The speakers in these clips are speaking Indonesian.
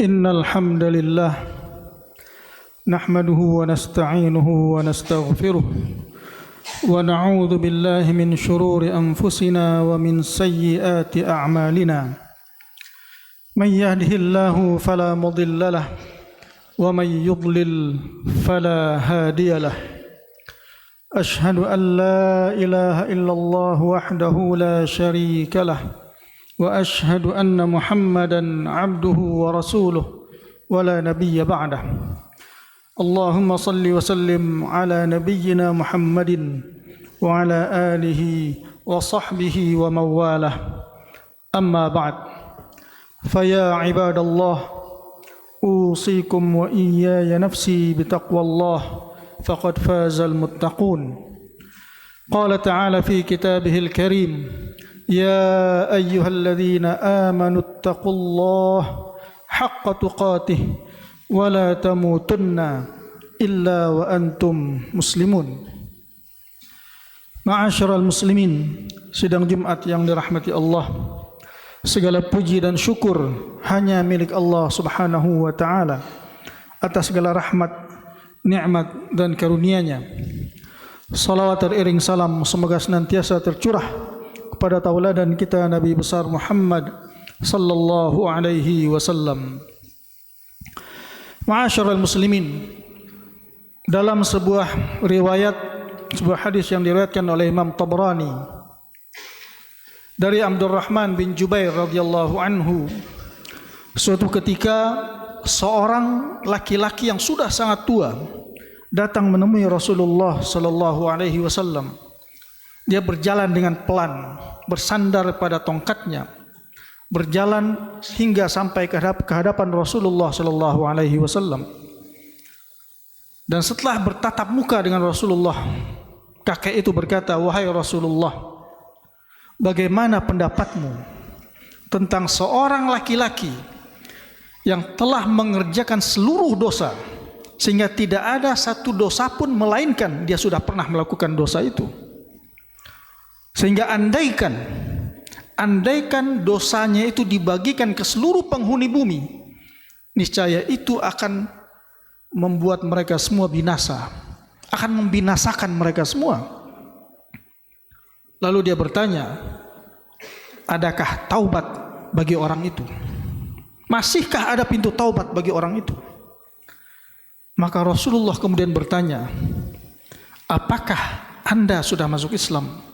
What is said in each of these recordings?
إن الحمد لله نحمده ونستعينه ونستغفره ونعوذ بالله من شرور أنفسنا ومن سيئات أعمالنا من يهده الله فلا مضل له ومن يضلل فلا هادي له أشهد أن لا إله إلا الله وحده لا شريك له وأشهد أن محمدا عبده ورسوله ولا نبي بعده اللهم صل وسلم على نبينا محمد وعلى آله وصحبه ومن والاه أما بعد فيا عباد الله أوصيكم وإياي نفسي بتقوى الله فقد فاز المتقون قال تعالى في كتابه الكريم يا أيها الذين آمنوا اتقوا الله حق تقاته ولا تموتن إلا وأنتم مسلمون. Ma'asyiral muslimin, sidang Jumat yang dirahmati Allah, segala puji dan syukur hanya milik Allah Subhanahu wa taala atas segala rahmat, nikmat dan karunia-Nya. Salawat teriring salam semoga senantiasa tercurah kepada tauladan kita Nabi besar Muhammad sallallahu alaihi wasallam. Ma'asyiral muslimin, dalam sebuah hadis yang diriwayatkan oleh Imam Tabrani dari Abdurrahman bin Jubair radhiyallahu anhu, suatu ketika seorang laki-laki yang sudah sangat tua datang menemui Rasulullah sallallahu alaihi wasallam. Dia berjalan dengan pelan, bersandar pada tongkatnya, berjalan hingga sampai ke hadapan Rasulullah sallallahu alaihi wasallam. Dan setelah bertatap muka dengan Rasulullah, kakek itu berkata, "Wahai Rasulullah, bagaimana pendapatmu tentang seorang laki-laki yang telah mengerjakan seluruh dosa sehingga tidak ada satu dosa pun melainkan dia sudah pernah melakukan dosa itu? Sehingga andaikan dosanya itu dibagikan ke seluruh penghuni bumi, niscaya itu akan membuat mereka semua binasa, akan membinasakan mereka semua." Lalu dia bertanya, adakah taubat bagi orang itu? Masihkah ada pintu taubat bagi orang itu? Maka Rasulullah kemudian bertanya, apakah Anda sudah masuk Islam?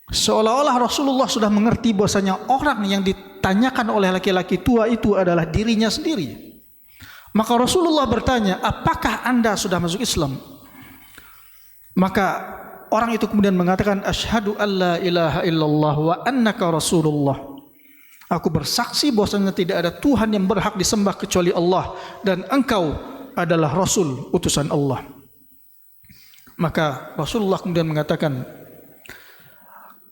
Seolah-olah Rasulullah sudah mengerti bahwasanya orang yang ditanyakan oleh laki-laki tua itu adalah dirinya sendiri. Maka Rasulullah bertanya, apakah Anda sudah masuk Islam? Maka orang itu kemudian mengatakan, asyhadu alla ilaha illallah wa annaka rasulullah. Aku bersaksi bahwasanya tidak ada Tuhan yang berhak disembah kecuali Allah dan engkau adalah Rasul utusan Allah. Maka Rasulullah kemudian mengatakan,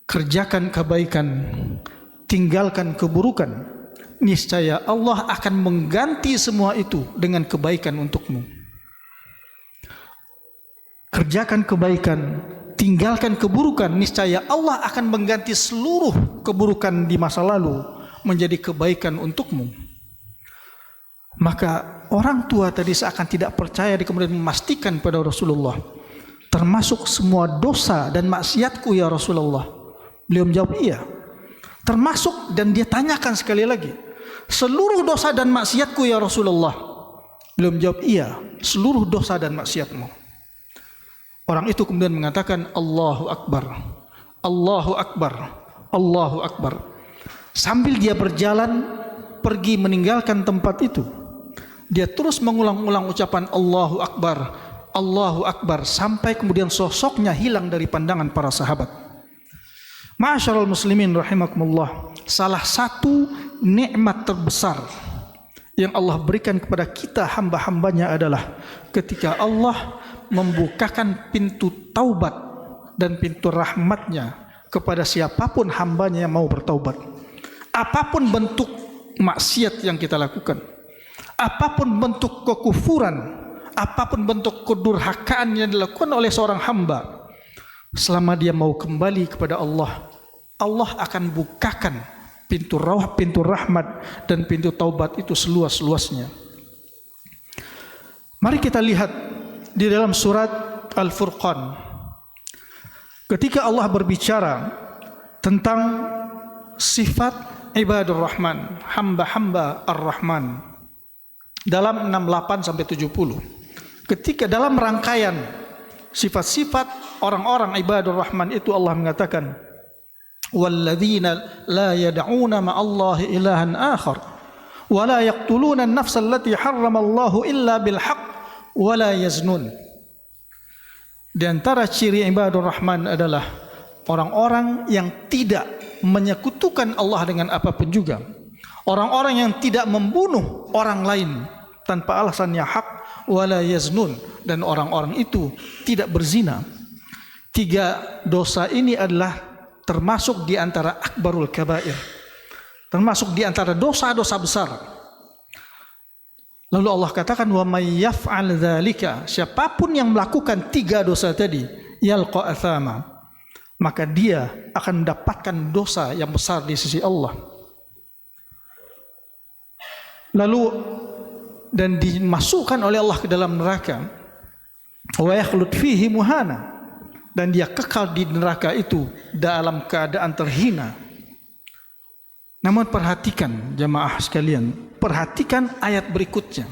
kerjakan kebaikan, tinggalkan keburukan, niscaya Allah akan mengganti semua itu dengan kebaikan untukmu. Kerjakan kebaikan, tinggalkan keburukan, niscaya Allah akan mengganti seluruh keburukan di masa lalu menjadi kebaikan untukmu. Maka orang tua tadi seakan tidak percaya, dia kemudian memastikan pada Rasulullah, termasuk semua dosa dan maksiatku ya Rasulullah? Beliau menjawab iya. Termasuk, dan dia tanyakan sekali lagi, seluruh dosa dan maksiatku ya Rasulullah? Beliau menjawab iya, seluruh dosa dan maksiatmu. Orang itu kemudian mengatakan, Allahu Akbar, Allahu Akbar, Allahu Akbar. Sambil dia berjalan pergi meninggalkan tempat itu, dia terus mengulang-ulang ucapan Allahu Akbar, Allahu Akbar, sampai kemudian sosoknya hilang dari pandangan para sahabat. Ma'asyiral muslimin rahimakumullah, salah satu nikmat terbesar yang Allah berikan kepada kita hamba-hambanya adalah ketika Allah membukakan pintu taubat dan pintu rahmatnya kepada siapapun hambanya yang mau bertaubat. Apapun bentuk maksiat yang kita lakukan, apapun bentuk kekufuran, apapun bentuk kedurhakaan yang dilakukan oleh seorang hamba, selama dia mau kembali kepada Allah, Allah akan bukakan pintu rahmat dan pintu taubat itu seluas-luasnya. Mari kita lihat di dalam surat Al-Furqan, ketika Allah berbicara tentang sifat ibadur rahman, hamba-hamba ar-Rahman, dalam 68 sampai 70. Ketika dalam rangkaian sifat-sifat orang-orang ibadur rahman itu Allah mengatakan, walladzina la yad'una ma'allahi ilahan akhar wa la yaqtuluna an-nafsa allati harramallahu illa bil haqq wa la yaznun. Di antara ciri ibadur rahman adalah orang-orang yang tidak menyekutukan Allah dengan apapun juga, orang-orang yang tidak membunuh orang lain tanpa alasan yang hak, wala yaznun, dan orang-orang itu tidak berzina. 3 dosa ini adalah termasuk di antara akbarul kabair, termasuk di antara dosa-dosa besar. Lalu Allah katakan, wa may yaf'al dzalika, siapapun yang melakukan 3 dosa tadi, yalqa athama, maka dia akan mendapatkan dosa yang besar di sisi Allah. Lalu dan dimasukkan oleh Allah ke dalam neraka, wa yakhlud fihi muhana, dan dia kekal di neraka itu dalam keadaan terhina. Namun perhatikan jamaah sekalian, perhatikan ayat berikutnya.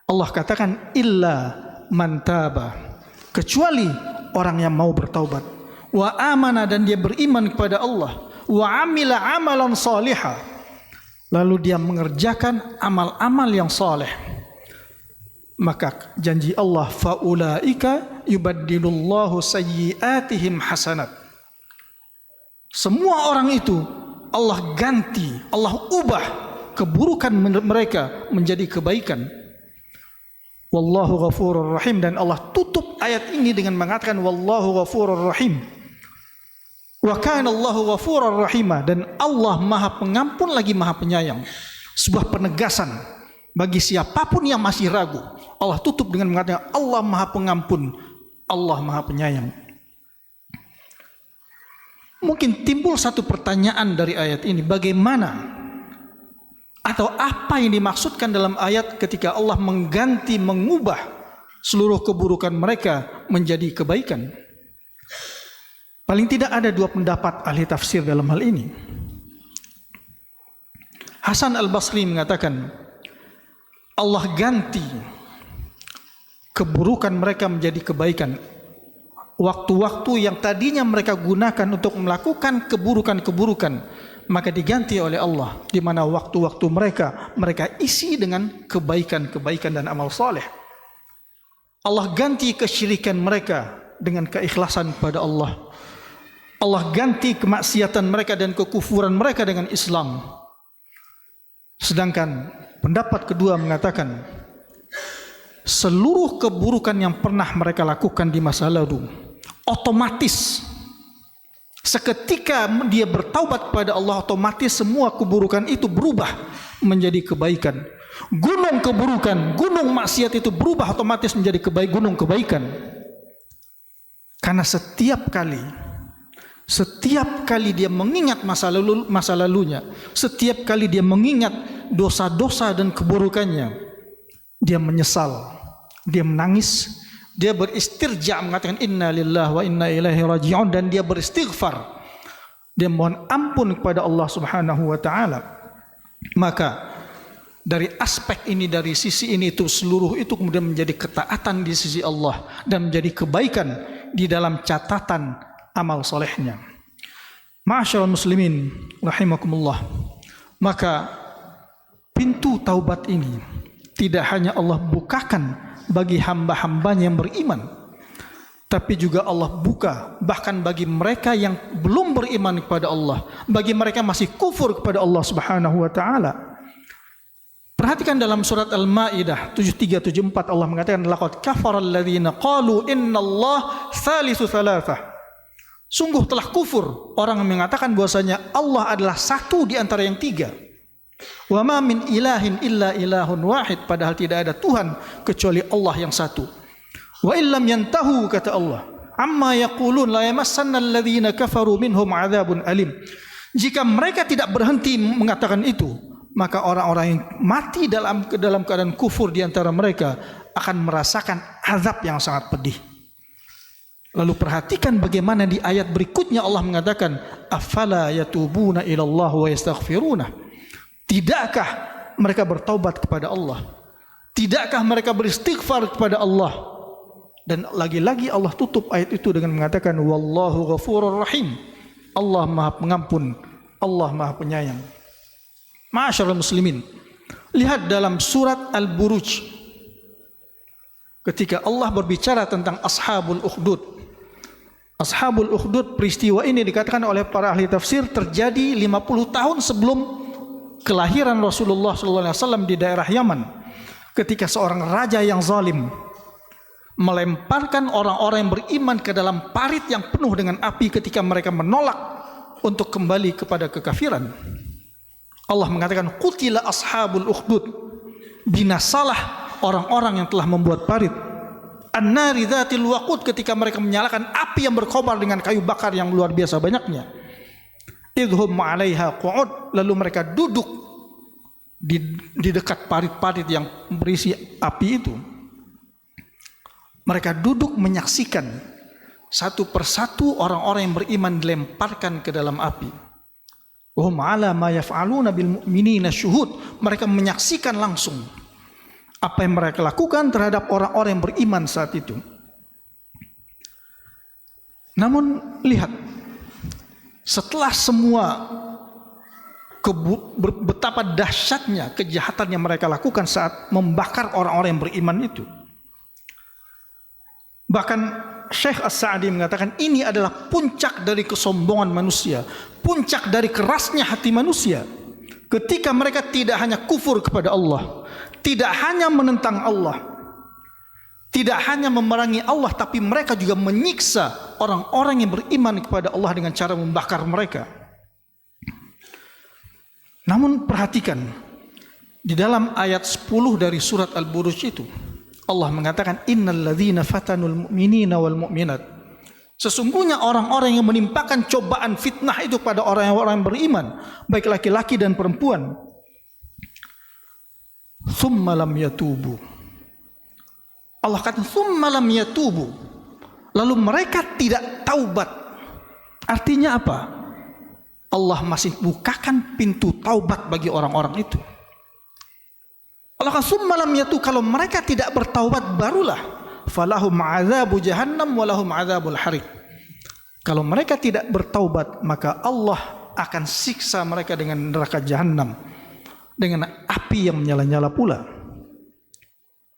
Allah katakan illa man taba, kecuali orang yang mau bertaubat, wa amana, dan dia beriman kepada Allah, wa amila amalan salihah, lalu dia mengerjakan amal-amal yang saleh, maka janji Allah, faulaika yubaddilullahu sayyiatihim hasanat, semua orang itu Allah ganti, Allah ubah keburukan mereka menjadi kebaikan. Wallahu ghafurur rahim, dan Allah tutup ayat ini dengan mengatakan wallahu ghafurur rahim, wa kana Allahu ghafurur rahima, dan Allah Maha Pengampun lagi Maha Penyayang. Sebuah penegasan bagi siapapun yang masih ragu. Allah tutup dengan mengatakan Allah Maha Pengampun, Allah Maha Penyayang. Mungkin timbul satu pertanyaan dari ayat ini, bagaimana atau apa yang dimaksudkan dalam ayat ketika Allah mengganti, mengubah seluruh keburukan mereka menjadi kebaikan? Paling tidak ada 2 pendapat ahli tafsir dalam hal ini. Hasan al-Basri mengatakan, Allah ganti keburukan mereka menjadi kebaikan. Waktu-waktu yang tadinya mereka gunakan untuk melakukan keburukan-keburukan, maka diganti oleh Allah, di mana waktu-waktu mereka isi dengan kebaikan-kebaikan dan amal saleh. Allah ganti kesyirikan mereka dengan keikhlasan pada Allah. Allah ganti kemaksiatan mereka dan kekufuran mereka dengan Islam. Sedangkan pendapat kedua mengatakan, seluruh keburukan yang pernah mereka lakukan di masa lalu, otomatis seketika dia bertaubat kepada Allah, otomatis semua keburukan itu berubah menjadi kebaikan. Gunung keburukan, gunung maksiat itu berubah otomatis menjadi gunung kebaikan. Karena setiap kali dia mengingat masa lalunya, setiap kali dia mengingat dosa-dosa dan keburukannya, dia menyesal, dia menangis, dia beristirja, mengatakan inna lillahi wa inna ilaihi raji'un, dan dia beristighfar, dia mohon ampun kepada Allah Subhanahu wa taala. Maka dari aspek ini, dari sisi ini, itu seluruh itu kemudian menjadi ketaatan di sisi Allah dan menjadi kebaikan di dalam catatan amal solehnya. Ma'asyiral muslimin rahimakumullah, maka pintu taubat ini tidak hanya Allah bukakan bagi hamba-hambanya yang beriman, tapi juga Allah buka bahkan bagi mereka yang belum beriman kepada Allah, bagi mereka masih kufur kepada Allah Subhanahu wa taala. Perhatikan dalam surat Al-Maidah 73-74, Allah mengatakan laqad kafara alladziina qalu innallaha tsalitsu tsalatsah. Sungguh telah kufur orang yang mengatakan bahwasanya Allah adalah satu di antara yang 3. Wa ma min ilahin illa ilahun wahid, padahal tidak ada Tuhan kecuali Allah yang satu. Wa illam yantahu, kata Allah, amma yaqulun la yamassanna alladziina kafaru minhum adzabun alim. Jika mereka tidak berhenti mengatakan itu, maka orang-orang yang mati dalam keadaan kufur di antara mereka akan merasakan azab yang sangat pedih. Lalu perhatikan bagaimana di ayat berikutnya Allah mengatakan, afala yatubuna ilallah wa yastaghfiruna. Tidakkah mereka bertaubat kepada Allah? Tidakkah mereka beristighfar kepada Allah? Dan lagi-lagi Allah tutup ayat itu dengan mengatakan, wallahu ghafurur rahim. Allah Maha Pengampun, Allah Maha Penyayang. Ma'asyiral muslimin, lihat dalam surat Al-Buruj ketika Allah berbicara tentang Ashabul Ukhdud. Ashabul Ukhdud, peristiwa ini dikatakan oleh para ahli tafsir terjadi 50 tahun sebelum kelahiran Rasulullah SAW di daerah Yaman, ketika seorang raja yang zalim melemparkan orang-orang yang beriman ke dalam parit yang penuh dengan api ketika mereka menolak untuk kembali kepada kekafiran. Allah mengatakan, qutila ashabul ukhdud, binasalah orang-orang yang telah membuat parit. An-nari dzatil waqud, ketika mereka menyalakan api yang berkobar dengan kayu bakar yang luar biasa banyaknya. Idhum 'alaiha qu'ud, lalu mereka duduk di dekat parit-parit yang berisi api itu. Mereka duduk menyaksikan satu persatu orang-orang yang beriman dilemparkan ke dalam api. Wahum 'ala ma yaf'aluna bil mu'minina syuhud, mereka menyaksikan langsung apa yang mereka lakukan terhadap orang-orang yang beriman saat itu. Namun lihat, setelah semua betapa dahsyatnya kejahatan yang mereka lakukan saat membakar orang-orang yang beriman itu, bahkan Syekh As-Sa'di mengatakan ini adalah puncak dari kesombongan manusia, puncak dari kerasnya hati manusia, ketika mereka tidak hanya kufur kepada Allah, tidak hanya menentang Allah, tidak hanya memerangi Allah, tapi mereka juga menyiksa orang-orang yang beriman kepada Allah dengan cara membakar mereka. Namun perhatikan, di dalam ayat 10 dari surat Al-Buruj itu, Allah mengatakan, innal ladzina fatanul mu'minina wal mu'minat, sesungguhnya orang-orang yang menimpakan cobaan fitnah itu pada orang-orang yang beriman, baik laki-laki dan perempuan, thumma lam yatubu. Allah kata thumma lam yatubu, lalu mereka tidak taubat. Artinya apa? Allah masih bukakan pintu taubat bagi orang-orang itu. Allah kata thumma lam yatubu, kalau mereka tidak bertaubat barulah falahum adzabu jahannam walahum adzabul hariq. Kalau mereka tidak bertaubat, maka Allah akan siksa mereka dengan neraka jahanam, dengan api yang menyala-nyala pula.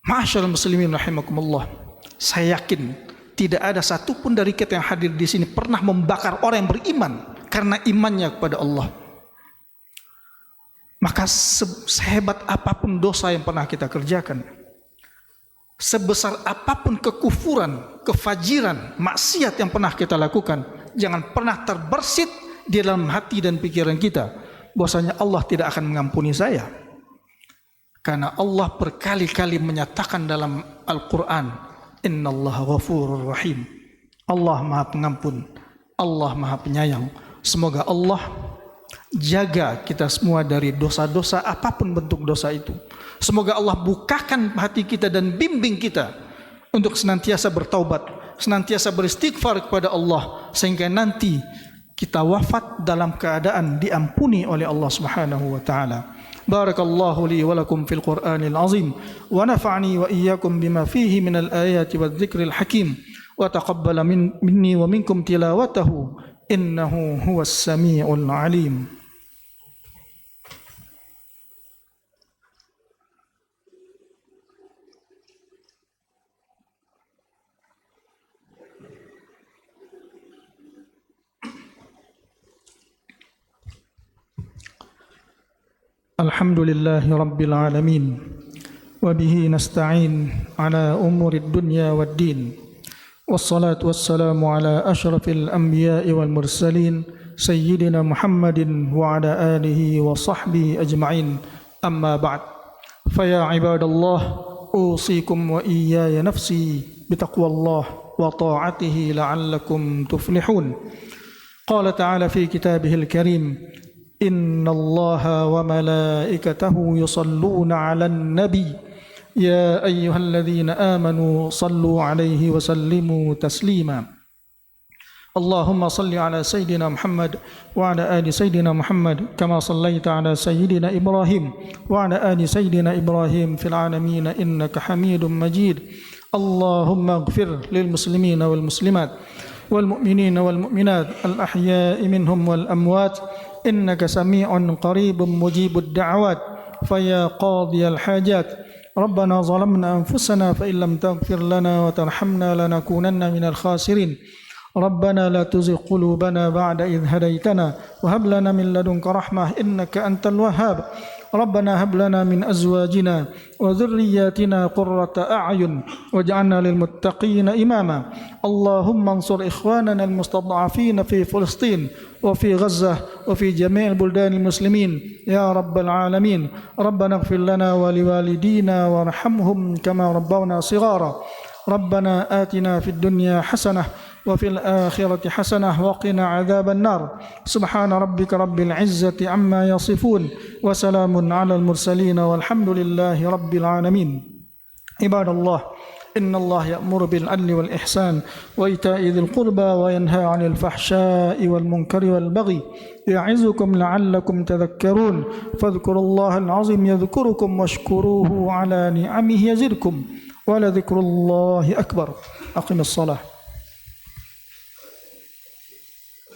Ma'asyiral muslimin rahimakumullah, saya yakin tidak ada satupun dari kita yang hadir di sini pernah membakar orang yang beriman karena imannya kepada Allah. Maka sehebat apapun dosa yang pernah kita kerjakan, sebesar apapun kekufuran, kefajiran, maksiat yang pernah kita lakukan, jangan pernah terbersit di dalam hati dan pikiran kita bahwasanya Allah tidak akan mengampuni saya. Karena Allah berkali-kali menyatakan dalam Al-Quran, innallaha ghafurur rahim, Allah Maha Pengampun, Allah Maha Penyayang. Semoga Allah jaga kita semua dari dosa-dosa apapun bentuk dosa itu. Semoga Allah bukakan hati kita dan bimbing kita untuk senantiasa bertaubat, senantiasa beristighfar kepada Allah, sehingga nanti kita wafat dalam keadaan diampuni oleh Allah Subhanahu wa taala. Barakallahu li wa lakum fil Qur'anil azim wa nafa'ani wa iyyakum bima fihi minal ayati wadh-dhikril hakim wa taqabbala minni wa minkum tilawatahu innahu huwas samiul alim. Alhamdulillahi Rabbil Alamin, wa bihi nasta'in ala umuri dunya wad din, wassalatu wassalamu ala ashrafil anbiya'i wal mursalin sayyidina Muhammadin wa ala alihi wa sahbihi ajma'in, amma ba'd. Faya ibadallah, usikum wa iyaya nafsi bitaqwallah wa ta'atihi la'allakum tuflihun. قال تعالى في كتابه الكريم: إن الله وملائكته يصلون على النبي يا أيها الذين آمنوا صلوا عليه وسلموا تسليما. اللهم صل على سيدنا محمد وعلى آل سيدنا محمد كما صليت على سيدنا إبراهيم وعلى آل سيدنا إبراهيم في العالمين إنك حميد مجيد. اللهم اغفر للمسلمين والمسلمات والمؤمنين والمؤمنات الأحياء منهم والأموات إنك سميع قريب مجيب الدعوات. فيا قاضي الحاجات ربنا ظلمنا أنفسنا فإن لم تغفر لنا وترحمنا لنكونن من الخاسرين. ربنا لا تزغ قلوبنا بعد إذ هديتنا وهب لنا من لدنك رحمة إنك أنت الوهاب. ربنا هب لنا من أزواجنا وذرياتنا قرة أعين واجعلنا للمتقين إماما. اللهم انصر إخواننا المستضعفين في فلسطين وفي غزة وفي جميع البلدان المسلمين يا رب العالمين. ربنا اغفر لنا ولوالدينا وارحمهم كما ربونا صغارا. ربنا آتنا في الدنيا حسنة وفي الآخرة حسنة وقنا عذاب النار. سبحان ربك رب العزة عما يصفون وسلام على المرسلين والحمد لله رب العالمين. عباد الله، إن الله يأمر بالعدل والإحسان وإيتاء ذي القربى وينهى عن الفحشاء والمنكر والبغي يعظكم لعلكم تذكرون. فاذكروا الله العظيم يذكركم واشكروه على نعمه يزدكم ولذكر الله أكبر. أقم الصلاة.